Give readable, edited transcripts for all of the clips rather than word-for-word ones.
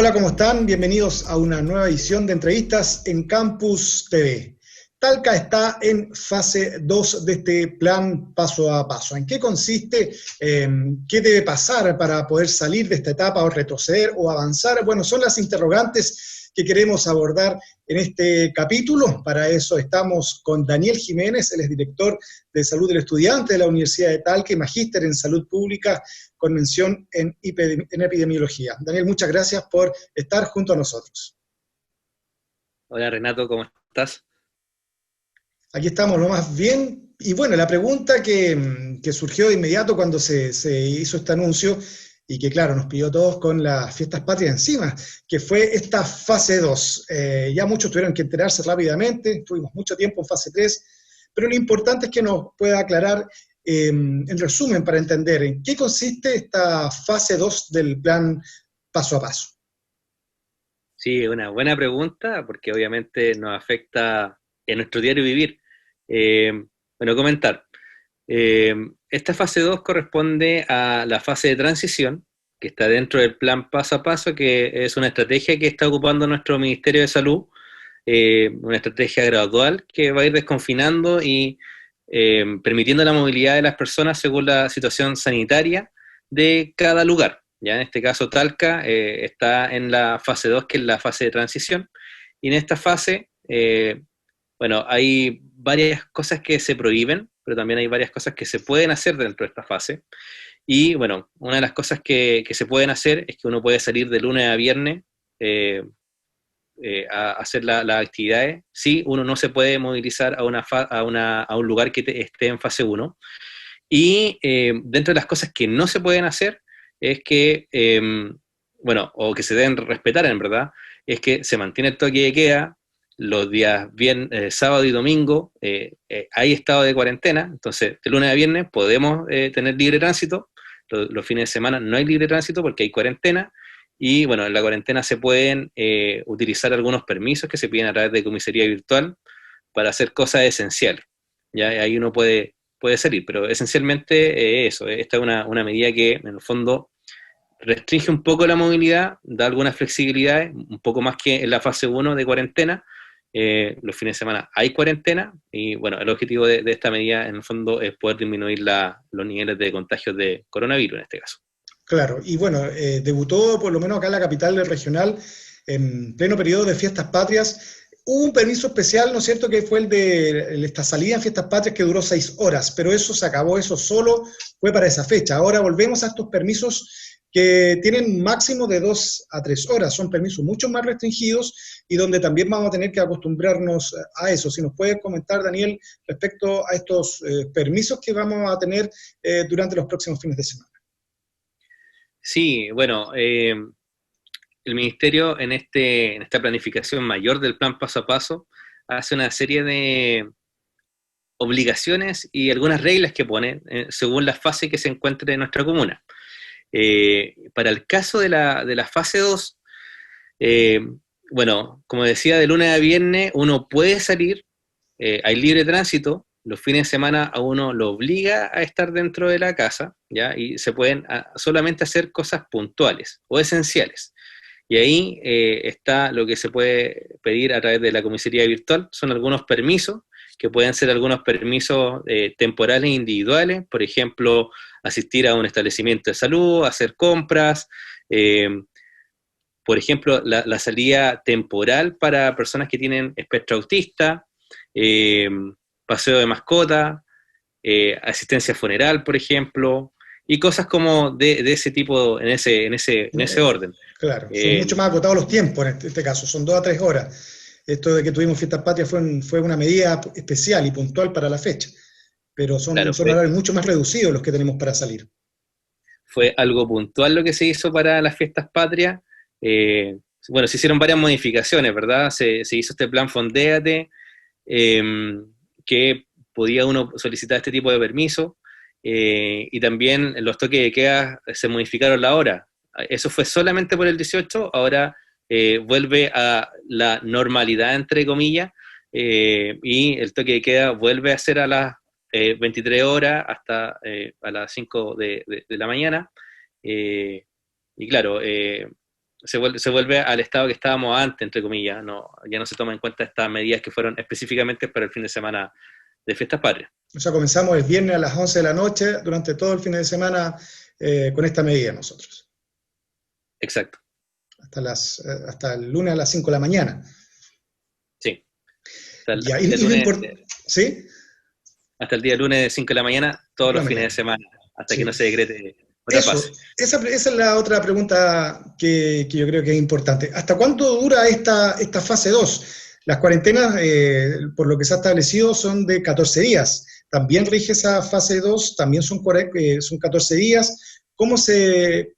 Hola, ¿cómo están? Bienvenidos a una nueva edición de entrevistas en Campus TV. Talca está en fase 2 de este plan paso a paso. ¿En qué consiste? ¿Qué debe pasar para poder salir de esta etapa o retroceder o avanzar? Bueno, son las interrogantes que queremos abordar en este capítulo. Para eso estamos con Daniel Jiménez, él es director de Salud del Estudiante de la Universidad de Talca y magíster en Salud Pública con mención en epidemiología. Daniel, muchas gracias por estar junto a nosotros. Hola Renato, ¿cómo estás? Aquí estamos lo más bien. Y bueno, la pregunta que surgió de inmediato cuando se hizo este anuncio y que claro, nos pidió a todos con las fiestas patrias encima, que fue esta fase 2. Ya muchos tuvieron que enterarse rápidamente, tuvimos mucho tiempo en fase 3, pero lo importante es que nos pueda aclarar, en resumen, para entender en qué consiste esta fase 2 del plan paso a paso. Sí, una buena pregunta porque obviamente nos afecta en nuestro diario vivir. Bueno, comentar. Eh, Esta fase 2 corresponde a la fase de transición que está dentro del plan paso a paso, que es una estrategia que está ocupando nuestro Ministerio de Salud, una estrategia gradual que va a ir desconfinando y permitiendo la movilidad de las personas según la situación sanitaria de cada lugar. Ya en este caso Talca está en la fase 2, que es la fase de transición, y en esta fase, bueno, hay varias cosas que se prohíben, pero también hay varias cosas que se pueden hacer dentro de esta fase. Y bueno, una de las cosas que se pueden hacer es que uno puede salir de lunes a viernes eh, a hacer las actividades. Sí, uno no se puede movilizar a un lugar que esté en fase 1. Y dentro de las cosas que no se pueden hacer es que, bueno, o que se deben respetar en verdad, es que se mantiene el toque de queda los días sábado y domingo, hay estado de cuarentena, entonces de lunes a viernes podemos tener libre tránsito, los fines de semana no hay libre tránsito porque hay cuarentena, y bueno, en la cuarentena se pueden utilizar algunos permisos que se piden a través de comisaría virtual para hacer cosas esenciales. Ya ahí uno puede salir, pero esencialmente eso, esta es una medida que en el fondo restringe un poco la movilidad, da algunas flexibilidades, un poco más que en la fase 1 de cuarentena. Los fines de semana hay cuarentena y bueno, el objetivo de esta medida en el fondo es poder disminuir los niveles de contagios de coronavirus en este caso. Claro, y bueno, debutó por lo menos acá en la capital del regional en pleno periodo de fiestas patrias. Hubo un permiso especial, ¿no es cierto?, que fue el de esta salida en fiestas patrias que duró 6 horas, pero eso se acabó, eso solo fue para esa fecha. Ahora volvemos a estos permisos que tienen un máximo de 2 a 3 horas, son permisos mucho más restringidos y donde también vamos a tener que acostumbrarnos a eso. Si nos puedes comentar, Daniel, respecto a estos permisos que vamos a tener durante los próximos fines de semana. Sí, bueno, el Ministerio en esta planificación mayor del plan paso a paso hace una serie de obligaciones y algunas reglas que pone según la fase que se encuentre en nuestra comuna. Para el caso de la fase 2, eh, bueno, como decía, de lunes a viernes uno puede salir, hay libre tránsito, los fines de semana a uno lo obliga a estar dentro de la casa, ¿ya? Y se pueden solamente hacer cosas puntuales o esenciales. Y ahí está lo que se puede pedir a través de la comisaría virtual, son algunos permisos, que pueden ser algunos permisos temporales e individuales, por ejemplo, asistir a un establecimiento de salud, hacer compras, eh, por ejemplo, la salida temporal para personas que tienen espectro autista, eh, paseo de mascota, asistencia funeral, por ejemplo, y cosas como de ese tipo, en ese orden. Claro, son Eh, mucho más acotados los tiempos en este caso, son 2 a 3 horas. Esto de que tuvimos fiestas patrias fue una medida especial y puntual para la fecha, pero claro, son horarios mucho más reducidos los que tenemos para salir. fue algo puntual lo que se hizo para las fiestas patrias. Eh, bueno, se hicieron varias modificaciones, ¿verdad? Se hizo este plan Fondéate, eh, que podía uno solicitar este tipo de permiso, y también los toques de queda se modificaron la hora. Eso fue solamente por el 18, ahora vuelve a la normalidad, entre comillas, y el toque de queda vuelve a ser a las 23 horas hasta a las 5 de la mañana. Y claro, se vuelve al estado que estábamos antes, entre comillas, ya no se toman en cuenta estas medidas que fueron específicamente para el fin de semana de Fiestas Patrias. O sea, comenzamos el viernes a las 11 de la noche, durante todo el fin de semana, con esta medida nosotros. Exacto. Hasta el lunes a las 5 de la mañana. Sí. ¿Sí? Hasta el día lunes de 5 de la mañana, todos los fines de semana, hasta que no se decrete otra fase. Esa es la otra pregunta que yo creo que es importante. ¿Hasta cuánto dura esta fase 2? Las cuarentenas, por lo que se ha establecido, son de 14 días. ¿También rige esa fase 2? ¿También son 14 días? ¿Cómo se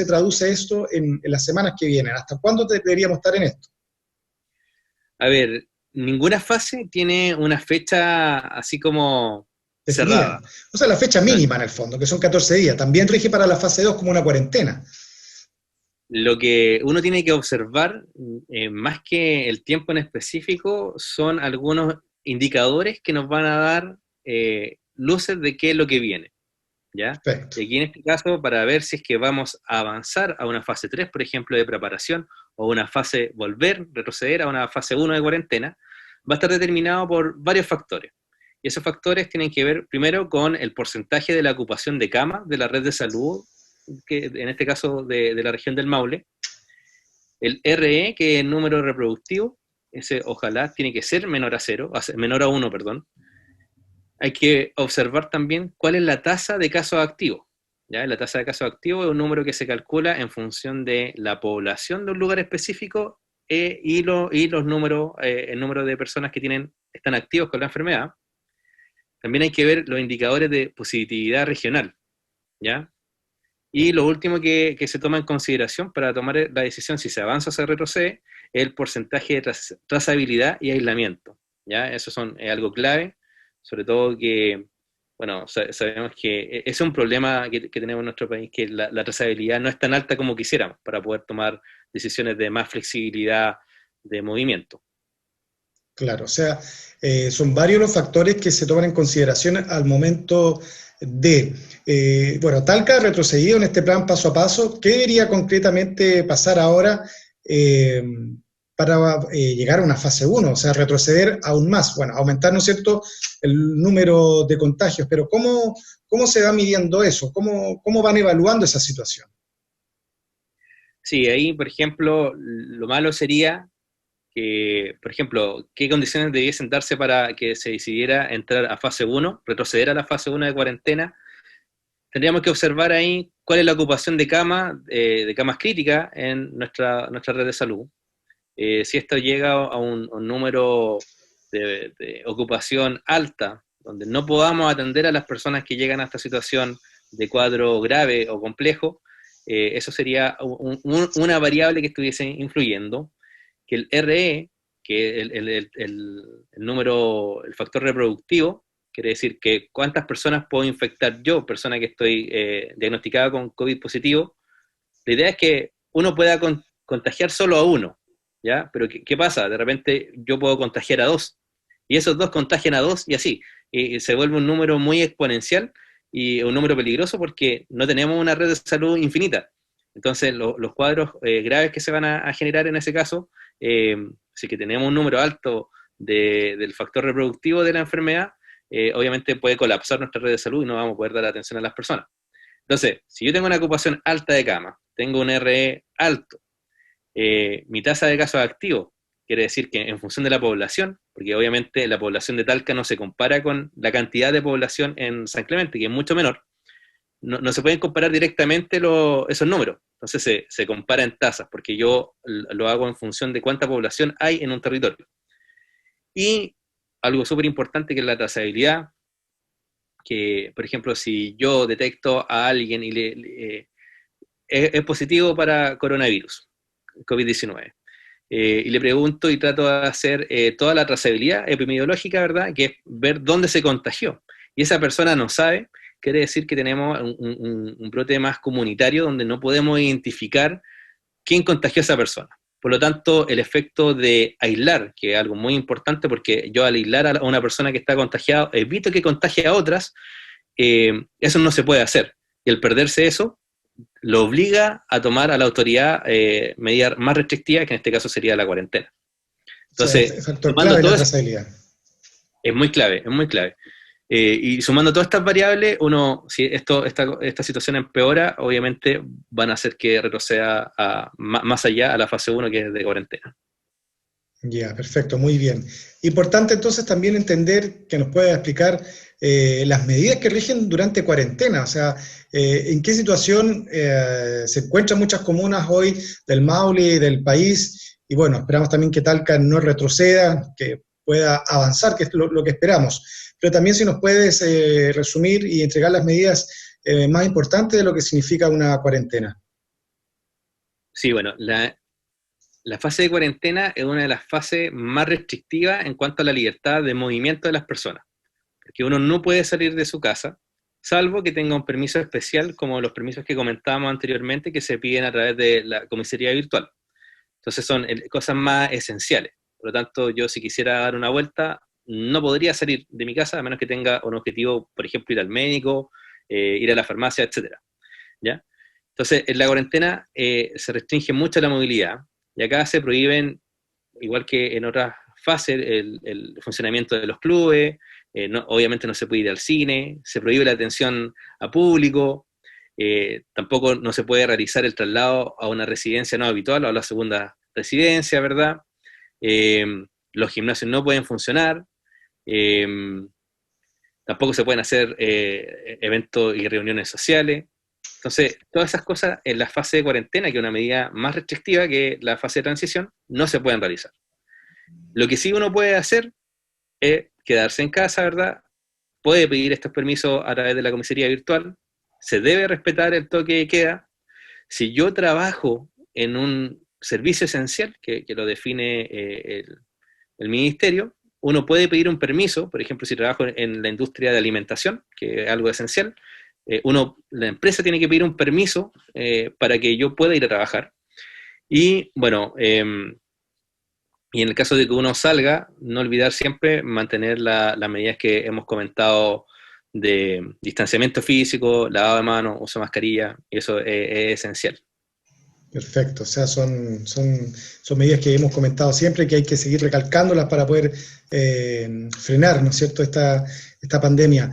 traduce esto en las semanas que vienen? ¿Hasta cuándo deberíamos estar en esto? A ver, ninguna fase tiene una fecha así como cerrada. O sea, la fecha mínima en el fondo, que son 14 días. ¿También rige para la fase 2 como una cuarentena? Lo que uno tiene que observar, más que el tiempo en específico, son algunos indicadores que nos van a dar luces de qué es lo que viene, ¿ya? Perfecto. Y aquí en este caso, para ver si es que vamos a avanzar a una fase 3, por ejemplo, de preparación, o una fase, retroceder a una fase 1 de cuarentena, va a estar determinado por varios factores. Y esos factores tienen que ver primero con el porcentaje de la ocupación de camas de la red de salud, que en este caso de la región del Maule, el RE, que es el número reproductivo, ese ojalá tiene que ser menor a 1, perdón. Hay que observar también cuál es la tasa de casos activos. ¿Ya? La tasa de casos activos es un número que se calcula en función de la población de un lugar específico y los números, el número de personas que están activos con la enfermedad. También hay que ver los indicadores de positividad regional, ¿ya? Y lo último que se toma en consideración para tomar la decisión si se avanza o se retrocede es el porcentaje de trazabilidad y aislamiento, ¿ya? Eso es algo clave, sobre todo que, bueno, sabemos que ese es un problema que tenemos en nuestro país, que la trazabilidad no es tan alta como quisiéramos para poder tomar decisiones de más flexibilidad de movimiento. Claro, o sea, son varios los factores que se toman en consideración al momento de, Talca ha retrocedido en este plan paso a paso. ¿Qué debería concretamente pasar ahora para llegar a una fase 1? O sea, retroceder aún más, aumentar, ¿no es cierto?, el número de contagios, pero ¿cómo se va midiendo eso? ¿Cómo van evaluando esa situación? Sí, ahí, por ejemplo, lo malo sería que, por ejemplo, qué condiciones debiesen darse para que se decidiera entrar a fase 1, retroceder a la fase 1 de cuarentena. Tendríamos que observar ahí cuál es la ocupación de camas críticas en nuestra red de salud. Si esto llega a un número de ocupación alta, donde no podamos atender a las personas que llegan a esta situación de cuadro grave o complejo, eso sería una variable que estuviese influyendo. Que el RE, que el número, el factor reproductivo, quiere decir que cuántas personas puedo infectar yo, persona que estoy diagnosticada con COVID positivo. La idea es que uno pueda contagiar solo a uno, ¿ya? Pero ¿qué pasa? De repente yo puedo contagiar a 2, y esos 2 contagian a 2, y así, y se vuelve un número muy exponencial, y un número peligroso porque no tenemos una red de salud infinita. Entonces los cuadros graves que se van a generar en ese caso, si que tenemos un número alto del factor reproductivo de la enfermedad, obviamente puede colapsar nuestra red de salud y no vamos a poder dar atención a las personas. Entonces, si yo tengo una ocupación alta de cama, tengo un RE alto, mi tasa de casos activos, quiere decir que en función de la población, porque obviamente la población de Talca no se compara con la cantidad de población en San Clemente, que es mucho menor, no se pueden comparar directamente esos números. Entonces se compara en tasas, porque yo lo hago en función de cuánta población hay en un territorio. Y algo súper importante que es la trazabilidad, que por ejemplo si yo detecto a alguien y es positivo para coronavirus, COVID-19, y le pregunto y trato de hacer toda la trazabilidad epidemiológica, ¿verdad?, que es ver dónde se contagió. Y esa persona no sabe, quiere decir que tenemos un brote más comunitario donde no podemos identificar quién contagió a esa persona. Por lo tanto, el efecto de aislar, que es algo muy importante, porque yo al aislar a una persona que está contagiada, evito que contagie a otras, eso no se puede hacer. Y al perderse eso, lo obliga a tomar a la autoridad medidas más restrictivas, que en este caso sería la cuarentena. O sea, Entonces, es factor tomando clave la todo eso, trazabilidad. es muy clave, es muy clave. Y sumando todas estas variables, si esta situación empeora, obviamente van a hacer que retroceda más allá a la fase uno, que es de cuarentena. Ya, perfecto, muy bien. Importante entonces también entender que nos pueda explicar las medidas que rigen durante cuarentena, o sea, en qué situación se encuentran muchas comunas hoy del Maule y del país, y bueno, esperamos también que Talca no retroceda, que pueda avanzar, que es lo que esperamos. Pero también si nos puedes resumir y entregar las medidas más importantes de lo que significa una cuarentena. Sí, bueno, la fase de cuarentena es una de las fases más restrictivas en cuanto a la libertad de movimiento de las personas, porque uno no puede salir de su casa, salvo que tenga un permiso especial, como los permisos que comentábamos anteriormente, que se piden a través de la comisaría virtual. Entonces son cosas más esenciales. Por lo tanto, yo si quisiera dar una vuelta, no podría salir de mi casa a menos que tenga un objetivo, por ejemplo, ir al médico, ir a la farmacia, etcétera. ¿Ya? Entonces, en la cuarentena se restringe mucho la movilidad, y acá se prohíben, igual que en otras fases, el funcionamiento de los clubes, obviamente no se puede ir al cine, se prohíbe la atención a público, tampoco no se puede realizar el traslado a una residencia no habitual o a la segunda residencia, ¿verdad? Eh, los gimnasios no pueden funcionar, eh, tampoco se pueden hacer eventos y reuniones sociales. Entonces, todas esas cosas en la fase de cuarentena, que es una medida más restrictiva que la fase de transición, no se pueden realizar. Lo que sí uno puede hacer es quedarse en casa, ¿verdad? Puede pedir estos permisos a través de la comisaría virtual, se debe respetar el toque de queda. Si yo trabajo en un servicio esencial, que lo define el ministerio, uno puede pedir un permiso, por ejemplo, si trabajo en la industria de alimentación, que es algo esencial, la empresa tiene que pedir un permiso para que yo pueda ir a trabajar. Y bueno, y en el caso de que uno salga, no olvidar siempre mantener las medidas que hemos comentado de distanciamiento físico, lavado de manos, uso de mascarilla, y eso es esencial. Perfecto, o sea, son medidas que hemos comentado siempre que hay que seguir recalcándolas para poder frenar, ¿no es cierto?, esta pandemia.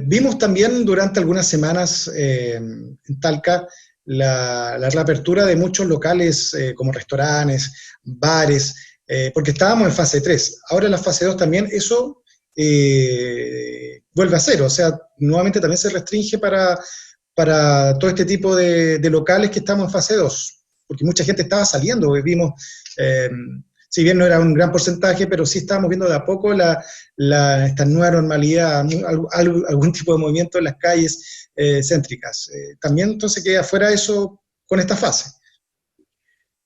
Vimos también durante algunas semanas en Talca la reapertura de muchos locales como restaurantes, bares, porque estábamos en fase 3. Ahora en la fase 2 también eso vuelve a cero, o sea, nuevamente también se restringe para todo este tipo de locales que estamos en fase 2 porque mucha gente estaba saliendo, vimos, eh, si bien no era un gran porcentaje, pero sí estábamos viendo de a poco esta nueva normalidad, algún tipo de movimiento en las calles céntricas. También entonces queda fuera eso con esta fase.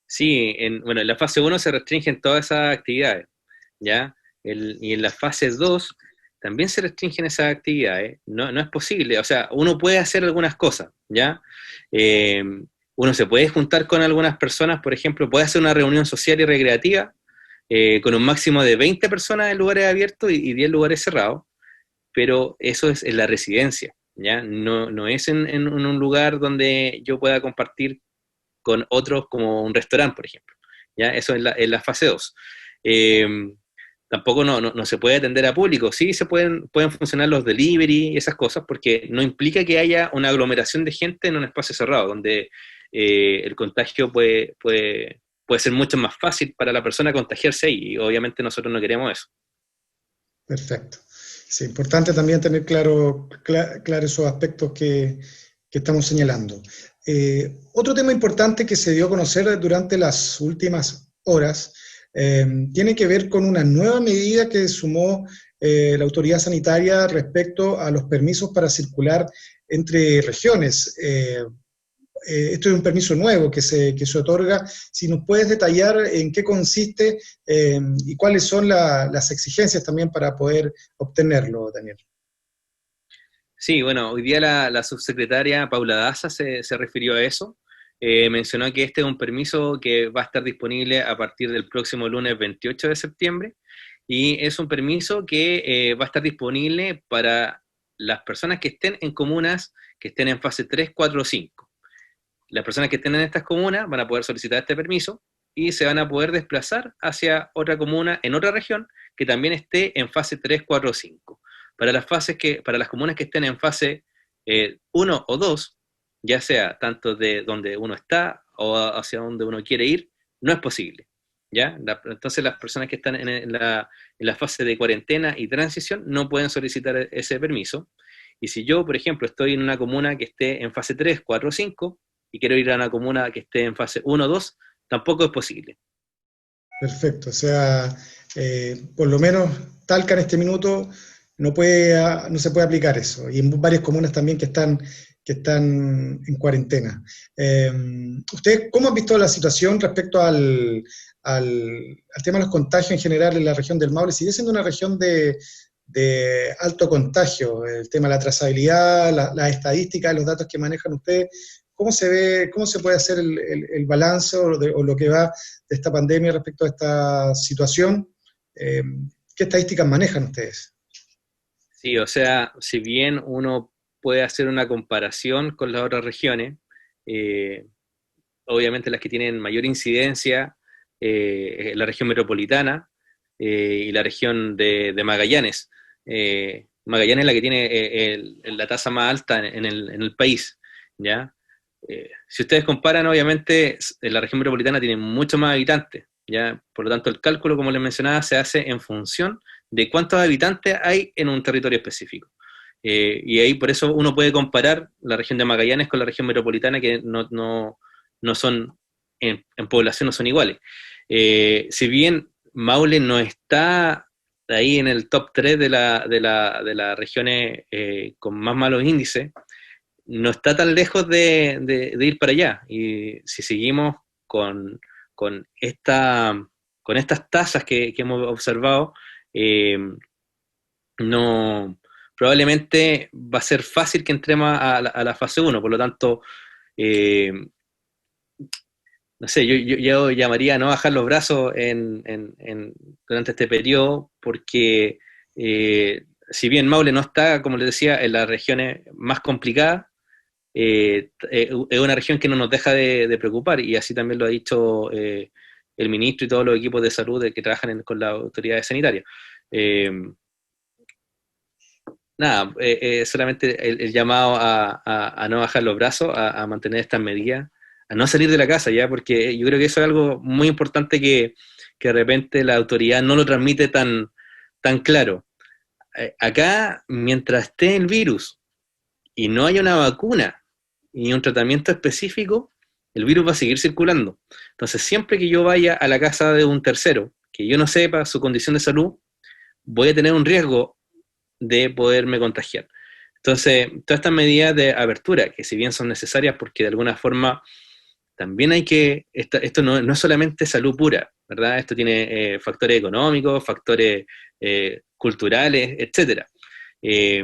Sí, bueno, en la fase uno se restringen todas esas actividades, ¿ya? Y en la fase 2 también se restringen esas actividades, no es posible, o sea, uno puede hacer algunas cosas, ¿ya? Eh, Uno se puede juntar con algunas personas, por ejemplo, puede hacer una reunión social y recreativa con un máximo de 20 personas en lugares abiertos y 10 lugares cerrados, pero eso es en la residencia, ¿ya? No es en un lugar donde yo pueda compartir con otros como un restaurante, por ejemplo. ¿Ya? Eso es la fase 2. Eh, Tampoco no se puede atender a público. Sí se pueden funcionar los delivery y esas cosas, porque no implica que haya una aglomeración de gente en un espacio cerrado, donde el contagio puede ser mucho más fácil para la persona contagiarse ahí, y obviamente nosotros no queremos eso. Perfecto. Sí, importante también tener claro esos aspectos que estamos señalando. Otro tema importante que se dio a conocer durante las últimas horas tiene que ver con una nueva medida que sumó la autoridad sanitaria respecto a los permisos para circular entre regiones. Esto es un permiso nuevo que se otorga. Si nos puedes detallar en qué consiste y cuáles son las exigencias también para poder obtenerlo, Daniel. Sí, bueno, hoy día la subsecretaria Paula Daza se refirió a eso. Mencionó que este es un permiso que va a estar disponible a partir del próximo lunes 28 de septiembre, y es un permiso que va a estar disponible para las personas que estén en comunas que estén en fase 3, 4 o 5. las personas que estén en estas comunas van a poder solicitar este permiso y se van a poder desplazar hacia otra comuna en otra región que también esté en fase 3, 4 o 5. Para las comunas que estén en fase 1 o 2, ya sea tanto de donde uno está o hacia donde uno quiere ir, no es posible. ¿Ya? Entonces las personas que están en la fase de cuarentena y transición no pueden solicitar ese permiso. Y si yo, por ejemplo, estoy en una comuna que esté en fase 3, 4 o 5 y quiero ir a una comuna que esté en fase 1 o 2, tampoco es posible. Perfecto, o sea, por lo menos Talca en este minuto no se puede aplicar eso, y en varias comunas también que están en cuarentena. ¿Ustedes cómo han visto la situación respecto al tema de los contagios en general en la región del Maule? ¿Sigue siendo una región de alto contagio? El tema de la trazabilidad, la estadística, los datos que manejan ustedes, ¿cómo se ve, cómo se puede hacer el balance o lo que va de esta pandemia respecto a esta situación? ¿Qué estadísticas manejan ustedes? Sí, o sea, si bien uno puede hacer una comparación con las otras regiones, eh, obviamente las que tienen mayor incidencia, la región metropolitana y la región de Magallanes. Magallanes es la que tiene la tasa más alta en el país, ¿ya? Si ustedes comparan, obviamente, la región metropolitana tiene mucho más habitantes, ¿ya? Por lo tanto, el cálculo, como les mencionaba, se hace en función de cuántos habitantes hay en un territorio específico. Y ahí por eso uno puede comparar la región de Magallanes con la región metropolitana, que no son, en población no son iguales. Si bien Maule no está ahí en el top 3 de las regiones con más malos índices, no está tan lejos de ir para allá. Y si seguimos con, esta, con estas tasas que hemos observado, eh, no, probablemente va a ser fácil que entremos a la fase 1, por lo tanto, eh, no sé, yo llamaría a no bajar los brazos durante este periodo, porque si bien Maule no está, como les decía, en las regiones más complicadas, es una región que no nos deja de preocupar, y así también lo ha dicho el ministro y todos los equipos de salud que trabajan con las autoridades sanitarias. Eh, Nada, solamente el llamado a no bajar los brazos, a mantener estas medidas, a no salir de la casa ya, porque yo creo que eso es algo muy importante que de repente la autoridad no lo transmite tan claro. Acá, mientras esté el virus y no haya una vacuna y un tratamiento específico, el virus va a seguir circulando. Entonces, siempre que yo vaya a la casa de un tercero, que yo no sepa su condición de salud, voy a tener un riesgo de poderme contagiar. Entonces, todas estas medidas de apertura, que si bien son necesarias porque de alguna forma también esto no es solamente salud pura, ¿verdad? Esto tiene factores económicos, factores culturales, etcétera. Es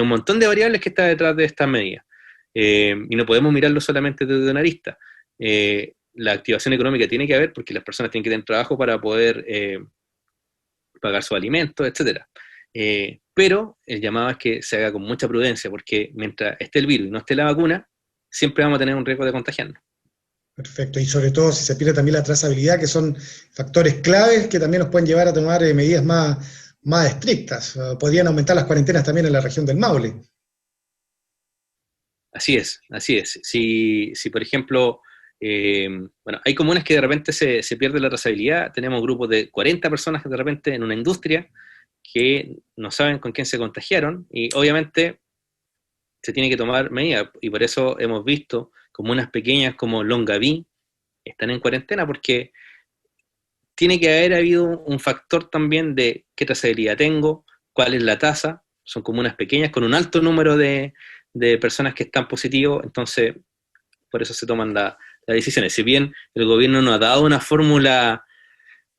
un montón de variables que está detrás de estas medidas. Y no podemos mirarlo solamente desde una arista. La activación económica tiene que haber porque las personas tienen que tener trabajo para poder pagar sus alimentos, etcétera. Pero el llamado es que se haga con mucha prudencia, porque mientras esté el virus y no esté la vacuna, siempre vamos a tener un riesgo de contagiarnos. Perfecto, y sobre todo si se pierde también la trazabilidad, que son factores claves que también nos pueden llevar a tomar medidas más estrictas. Podrían aumentar las cuarentenas también en la región del Maule. Así es, así es. Si por ejemplo, bueno, hay comunas que de repente se pierde la trazabilidad, tenemos grupos de 40 personas que de repente en una industria que no saben con quién se contagiaron, y obviamente se tiene que tomar medidas, y por eso hemos visto comunas pequeñas como Longaví están en cuarentena, porque tiene que haber habido un factor también de qué trazabilidad tengo, cuál es la tasa. Son comunas pequeñas con un alto número de personas que están positivos, entonces por eso se toman las decisiones. Si bien el gobierno nos ha dado una fórmula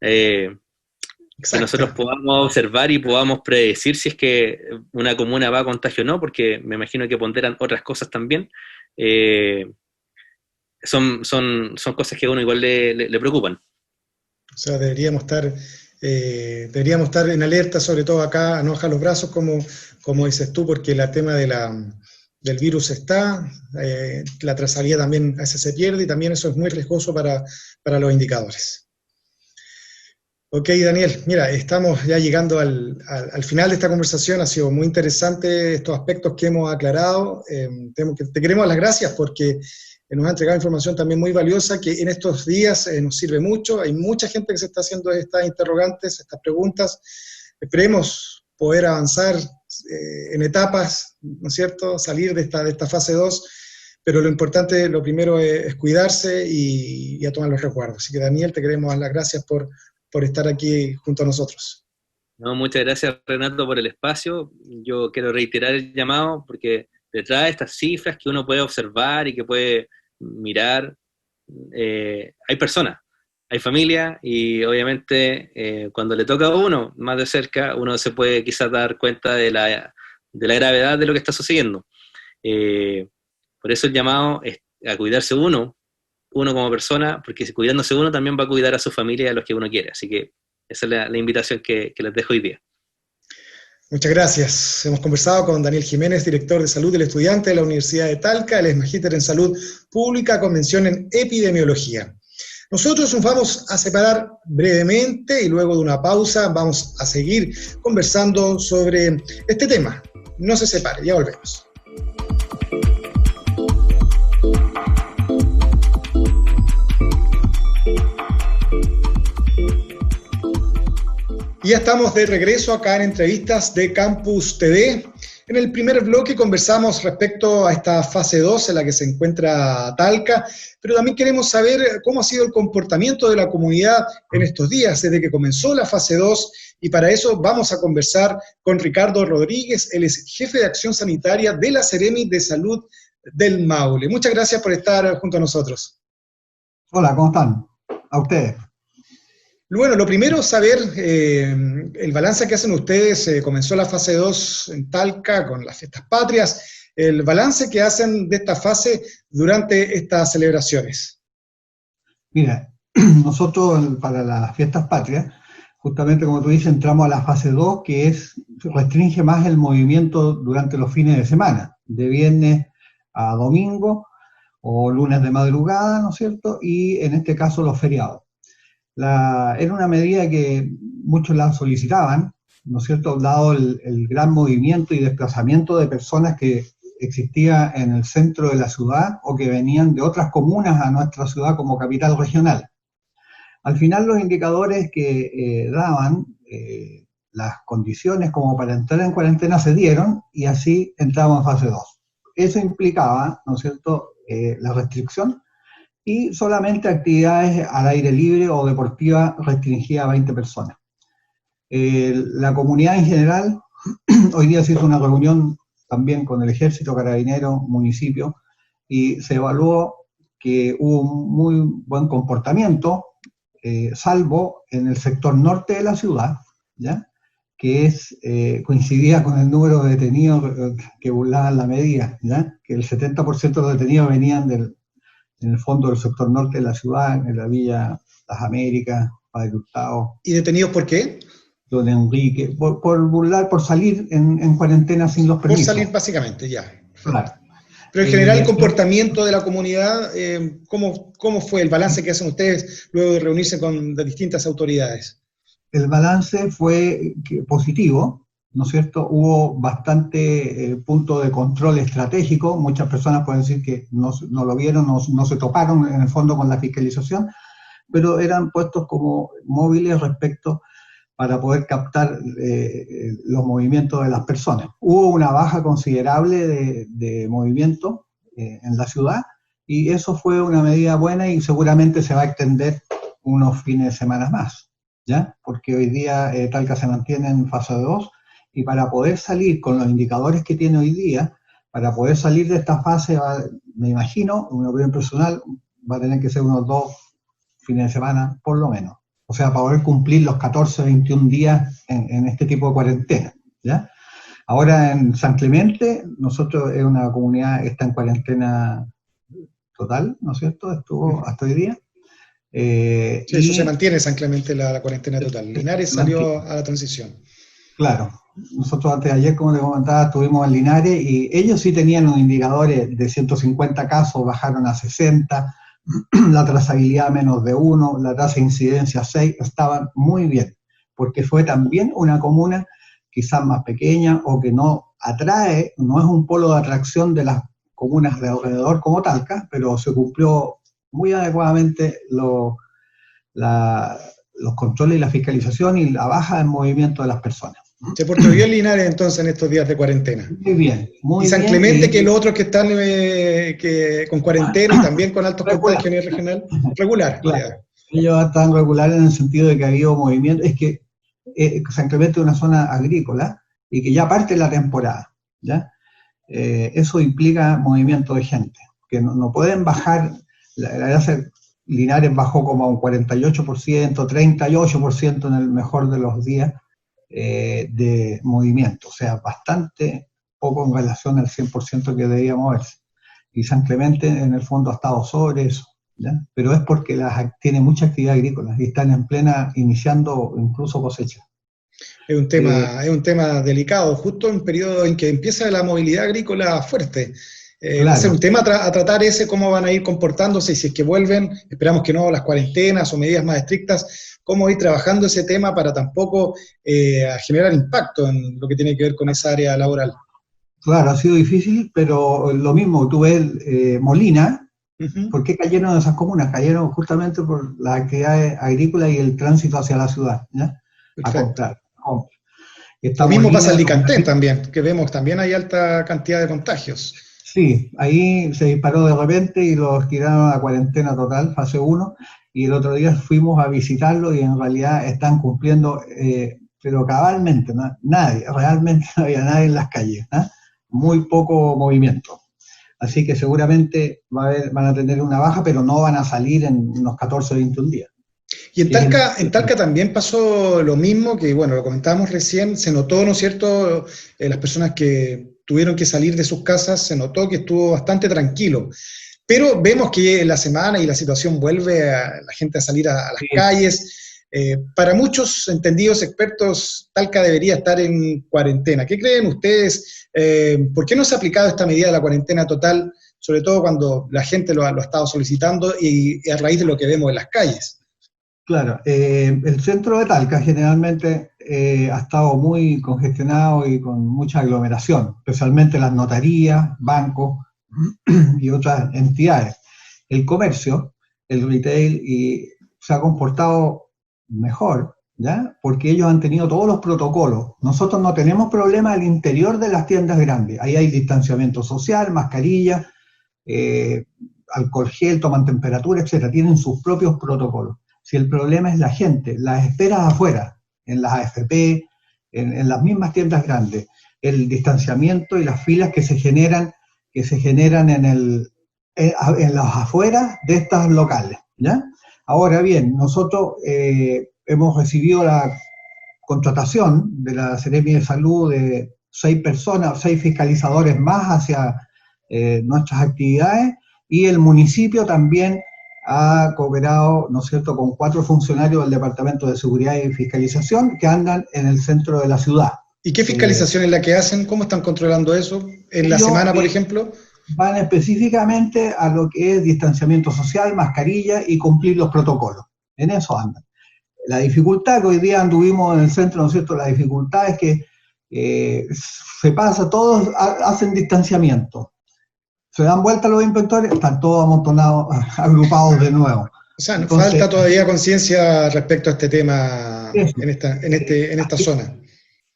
que nosotros podamos observar y podamos predecir si es que una comuna va a contagio o no, porque me imagino que ponderan otras cosas también, son cosas que a uno igual le preocupan. O sea, deberíamos estar en alerta, sobre todo acá, a no bajar los brazos, como dices tú, porque el tema del virus está, la trazabilidad también a veces se pierde y también eso es muy riesgoso para los indicadores. Ok, Daniel, mira, estamos ya llegando al final de esta conversación, ha sido muy interesante estos aspectos que hemos aclarado, te queremos dar las gracias porque nos ha entregado información también muy valiosa que en estos días nos sirve mucho, hay mucha gente que se está haciendo estas interrogantes, estas preguntas, esperemos poder avanzar en etapas, ¿no es cierto?, salir de esta fase 2, pero lo importante, lo primero es cuidarse y a tomar los resguardos. Así que Daniel, te queremos dar las gracias por estar aquí junto a nosotros. No, muchas gracias, Renato, por el espacio. Yo quiero reiterar el llamado porque detrás de estas cifras que uno puede observar y que puede mirar, hay personas, hay familia y obviamente cuando le toca a uno más de cerca, uno se puede quizás dar cuenta de la gravedad de lo que está sucediendo. Por eso el llamado es a cuidarse uno como persona, porque cuidándose uno también va a cuidar a su familia y a los que uno quiere. Así que esa es la invitación que les dejo hoy día. Muchas gracias. Hemos conversado con Daniel Jiménez, director de Salud del Estudiante de la Universidad de Talca. Él es magíster en Salud Pública con mención en Epidemiología. Nosotros nos vamos a separar brevemente y luego de una pausa vamos a seguir conversando sobre este tema. No se separe, ya volvemos. Y ya estamos de regreso acá en Entrevistas de Campus TV. En el primer bloque conversamos respecto a esta fase 2 en la que se encuentra Talca, pero también queremos saber cómo ha sido el comportamiento de la comunidad en estos días, desde que comenzó la fase 2, y para eso vamos a conversar con Ricardo Rodríguez, él es jefe de Acción Sanitaria de la Seremi de Salud del Maule. Muchas gracias por estar junto a nosotros. Hola, ¿cómo están? A ustedes. Bueno, lo primero es saber el balance que hacen ustedes. Comenzó la fase 2 en Talca con las fiestas patrias, el balance que hacen de esta fase durante estas celebraciones. Mira, nosotros para las fiestas patrias, justamente como tú dices, entramos a la fase 2, que restringe más el movimiento durante los fines de semana, de viernes a domingo o lunes de madrugada, ¿no es cierto? Y en este caso los feriados. Era una medida que muchos la solicitaban, ¿no es cierto?, dado el gran movimiento y desplazamiento de personas que existía en el centro de la ciudad o que venían de otras comunas a nuestra ciudad como capital regional. Al final los indicadores que daban las condiciones como para entrar en cuarentena se dieron y así entramos en fase 2. Eso implicaba, ¿no es cierto?, la restricción y solamente actividades al aire libre o deportiva restringida a 20 personas. La comunidad en general, hoy día se hizo una reunión también con el Ejército, Carabineros, municipio, y se evaluó que hubo un muy buen comportamiento, salvo en el sector norte de la ciudad, ¿ya?, que coincidía con el número de detenidos que burlaban la medida, ¿ya?, que el 70% de los detenidos venían en el fondo del sector norte de la ciudad, en la Villa Las Américas, Padre Hurtado. ¿Y detenidos por qué? Don Enrique, por burlar, por salir en cuarentena sin los permisos. Por salir básicamente, ya. Claro. Pero en general el comportamiento de la comunidad, ¿cómo fue el balance que hacen ustedes luego de reunirse con las distintas autoridades? El balance fue positivo, ¿no es cierto? Hubo bastante punto de control estratégico, muchas personas pueden decir que no lo vieron, no se toparon en el fondo con la fiscalización, pero eran puestos como móviles respecto para poder captar los movimientos de las personas. Hubo una baja considerable de movimiento en la ciudad y eso fue una medida buena y seguramente se va a extender unos fines de semana más, ¿ya? Porque hoy día Talca se mantiene en fase 2 y para poder salir con los indicadores que tiene hoy día, para poder salir de esta fase, me imagino, una opinión personal, va a tener que ser unos 2 fines de semana por lo menos. O sea, para poder cumplir los 14, 21 días en este tipo de cuarentena, ¿ya? Ahora en San Clemente, nosotros es una comunidad que está en cuarentena total, ¿no es cierto? Estuvo hasta hoy día. Sí, eso se mantiene San Clemente, la cuarentena total. Linares salió a la transición. Claro. nosotros antes de ayer, como te comentaba, estuvimos en Linares y ellos sí tenían unos indicadores de 150 casos, bajaron a 60, la trazabilidad menos de 1, la tasa de incidencia 6, estaban muy bien, porque fue también una comuna quizás más pequeña o que no atrae, no es un polo de atracción de las comunas de alrededor como Talca, pero se cumplió muy adecuadamente los controles y la fiscalización y la baja del movimiento de las personas. Se portó bien Linares entonces en estos días de cuarentena. Muy bien, muy y San bien. Clemente, que los otros que están con cuarentena y también con altos regular. contagios a nivel regional, regular. Claro. Ellos están regulares en el sentido de que ha habido movimiento. Es que San Clemente es una zona agrícola y que ya parte la temporada, ¿ya? Eso implica movimiento de gente, que no pueden bajar. La verdad, Linares bajó como a un 48%, 38% en el mejor de los días de movimiento, o sea, bastante poco en relación al 100% que debía moverse. Y San Clemente en el fondo ha estado sobre eso, ¿ya? Pero es porque tiene mucha actividad agrícola y están en plena, iniciando incluso cosecha. Es un tema delicado, justo en un periodo en que empieza la movilidad agrícola fuerte. Claro. Va a ser un tema a tratar cómo van a ir comportándose y si es que vuelven, esperamos que no las cuarentenas o medidas más estrictas, cómo ir trabajando ese tema para tampoco generar impacto en lo que tiene que ver con esa área laboral. Claro, ha sido difícil, pero lo mismo, tú ves Molina, ¿por qué cayeron esas comunas? Cayeron justamente por las actividades agrícolas y el tránsito hacia la ciudad, ¿ya? A comprar. Lo mismo pasa en Licantén también, que vemos también hay alta cantidad de contagios. Sí, ahí se disparó de repente y los tiraron a cuarentena total, fase 1, y el otro día fuimos a visitarlo y en realidad están cumpliendo, pero cabalmente, ¿no? Realmente no había nadie en las calles, ¿no? Muy poco movimiento. Así que seguramente van a tener una baja, pero no van a salir en unos 14 o 21 días. Y en Talca también pasó lo mismo, que bueno, lo comentábamos recién, se notó, ¿no es cierto?, las personas que tuvieron que salir de sus casas, se notó que estuvo bastante tranquilo. Pero vemos que la semana y la situación vuelve a la gente a salir a las calles. Para muchos entendidos expertos, Talca debería estar en cuarentena. ¿Qué creen ustedes? ¿Por qué no se ha aplicado esta medida de la cuarentena total, sobre todo cuando la gente lo ha estado solicitando y a raíz de lo que vemos en las calles? Claro, el centro de Talca generalmente ha estado muy congestionado y con mucha aglomeración, especialmente las notarías, bancos y otras entidades. El comercio, el retail, se ha comportado mejor, ¿ya? Porque ellos han tenido todos los protocolos. Nosotros no tenemos problema al interior de las tiendas grandes. Ahí hay distanciamiento social, mascarilla, alcohol gel, toman temperatura, etcétera. Tienen sus propios protocolos. Si el problema es la gente, las esperas afuera, en las AFP, en las mismas tiendas grandes, el distanciamiento y las filas que se generan en las afueras de estas locales, ¿ya? Ahora bien, nosotros hemos recibido la contratación de la Seremi de Salud de 6 personas, 6 fiscalizadores más hacia nuestras actividades, y el municipio también ha cooperado, ¿no es cierto?, con 4 funcionarios del Departamento de Seguridad y Fiscalización que andan en el centro de la ciudad. ¿Y qué fiscalización es la que hacen? ¿Cómo están controlando eso? ¿En la semana, por ejemplo? Van específicamente a lo que es distanciamiento social, mascarilla y cumplir los protocolos. En eso andan. La dificultad que hoy día anduvimos en el centro, ¿no es cierto?, la dificultad es que se pasa, todos hacen distanciamiento. Se dan vuelta los inspectores, están todos amontonados, agrupados de nuevo. O sea, entonces, falta todavía conciencia respecto a este tema en esta zona.